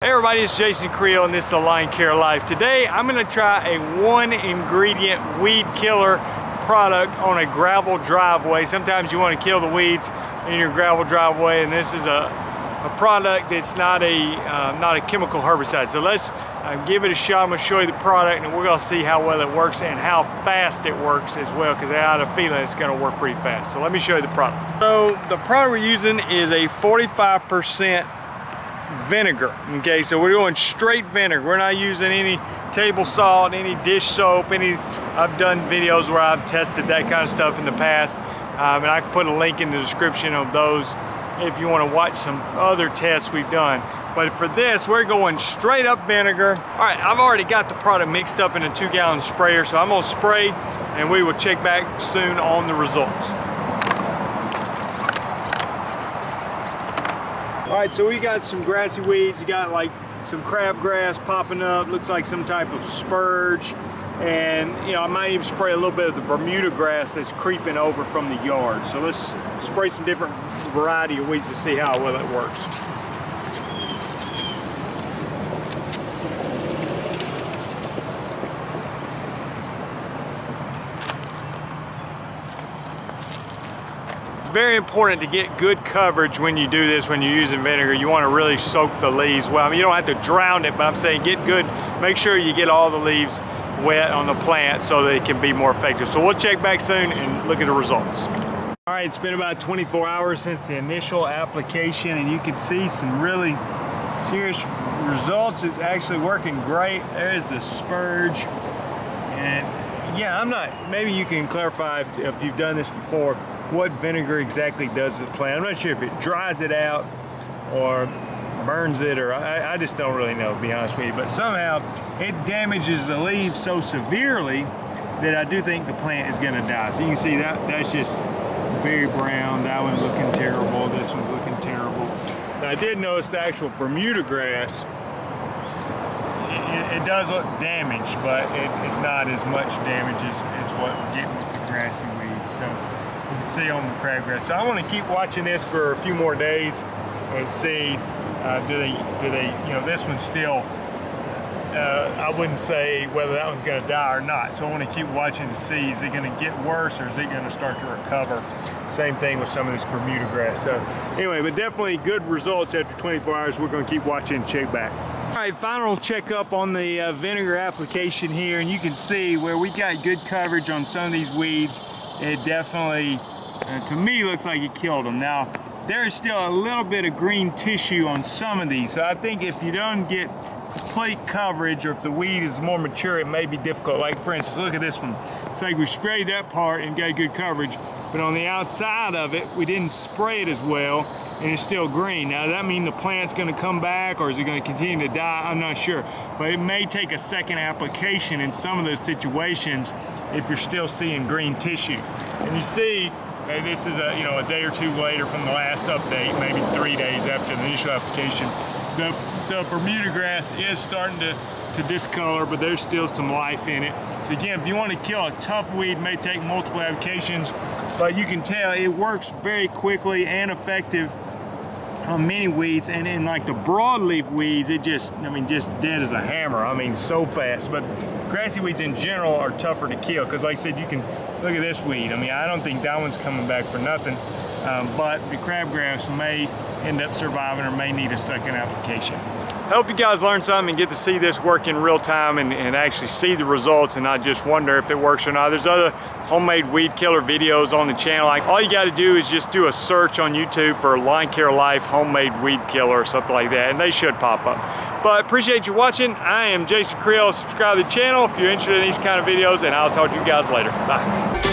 Hey everybody, it's Jason Creel and this is the Lawn Care Life. Today I'm going to try a one ingredient weed killer product on a gravel driveway. Sometimes you want to kill the weeds in your gravel driveway, and this is a product that's not a chemical herbicide. So let's give it a shot. I'm going to show you the product and we're going to see how well it works and how fast it works as well, because I have a feeling it's going to work pretty fast. So let me show you the product. So the product we're using is a 45% vinegar. Okay, so we're doing straight vinegar. We're not using any table salt, any dish soap, I've done videos where I've tested that kind of stuff in the past, and I can put a link in the description of those if you want to watch some other tests we've done. But for this, we're going straight up vinegar. All right, I've already got the product mixed up in a 2-gallon sprayer, so I'm gonna spray and we will check back soon on the results. All right, so we got some grassy weeds. You got like some crabgrass popping up, looks like some type of spurge. And I might even spray a little bit of the Bermuda grass that's creeping over from the yard. So let's spray some different variety of weeds to see how well it works. Very important to get good coverage when you do this, when you're using vinegar. You want to really soak the leaves well. I mean, you don't have to drown it, but I'm saying get good, make sure you get all the leaves wet on the plant so they can be more effective. So we'll check back soon and look at the results. All right, it's been about 24 hours since the initial application, and you can see some really serious results. It's actually working great. There's the spurge. And yeah, maybe you can clarify if you've done this before, what vinegar exactly does to the plant. I'm not sure if it dries it out or burns it, or I just don't really know, to be honest with you. But somehow it damages the leaves so severely that I do think the plant is gonna die. So you can see that's just very brown. That one's looking terrible. This one's looking terrible. Now, I did notice the actual Bermuda grass, it does look damaged, but it's not as much damage as what we're getting with the grassy weeds. So you can see on the crabgrass. So I want to keep watching this for a few more days and see do they this one's still I wouldn't say whether that one's going to die or not. So I want to keep watching to see, is it going to get worse or is it going to start to recover? Same thing with some of this Bermuda grass. So anyway, but definitely good results after 24 hours. We're going to keep watching and check back. All right, final checkup on the vinegar application here, and you can see where we got good coverage on some of these weeds. It definitely, to me, looks like it killed them. Now, there is still a little bit of green tissue on some of these, so I think if you don't get complete coverage, or if the weed is more mature, it may be difficult. Like for instance, look at this one. It's like we sprayed that part and got good coverage, but on the outside of it, we didn't spray it as well, and it's still green. Now, does that mean the plant's gonna come back, or is it gonna continue to die? I'm not sure, but it may take a second application in some of those situations if you're still seeing green tissue. And you see, this is a day or two later from the last update, maybe 3 days after the initial application. The Bermuda grass is starting to discolor, but there's still some life in it. So again, if you want to kill a tough weed, it may take multiple applications, but you can tell it works very quickly and effective on many weeds. And in like the broadleaf weeds, it just dead as a hammer. I mean, so fast. But grassy weeds in general are tougher to kill, because like I said, you can look at this weed. I mean, I don't think that one's coming back for nothing. But the crabgrass may end up surviving or may need a second application. I hope you guys learned something and get to see this work in real time and actually see the results and not just wonder if it works or not. There's other homemade weed killer videos on the channel. All you got to do is just do a search on YouTube for Lawn Care Life homemade weed killer or something like that, and they should pop up. But appreciate you watching. I am Jason Creel. Subscribe to the channel if you're interested in these kind of videos, and I'll talk to you guys later. Bye.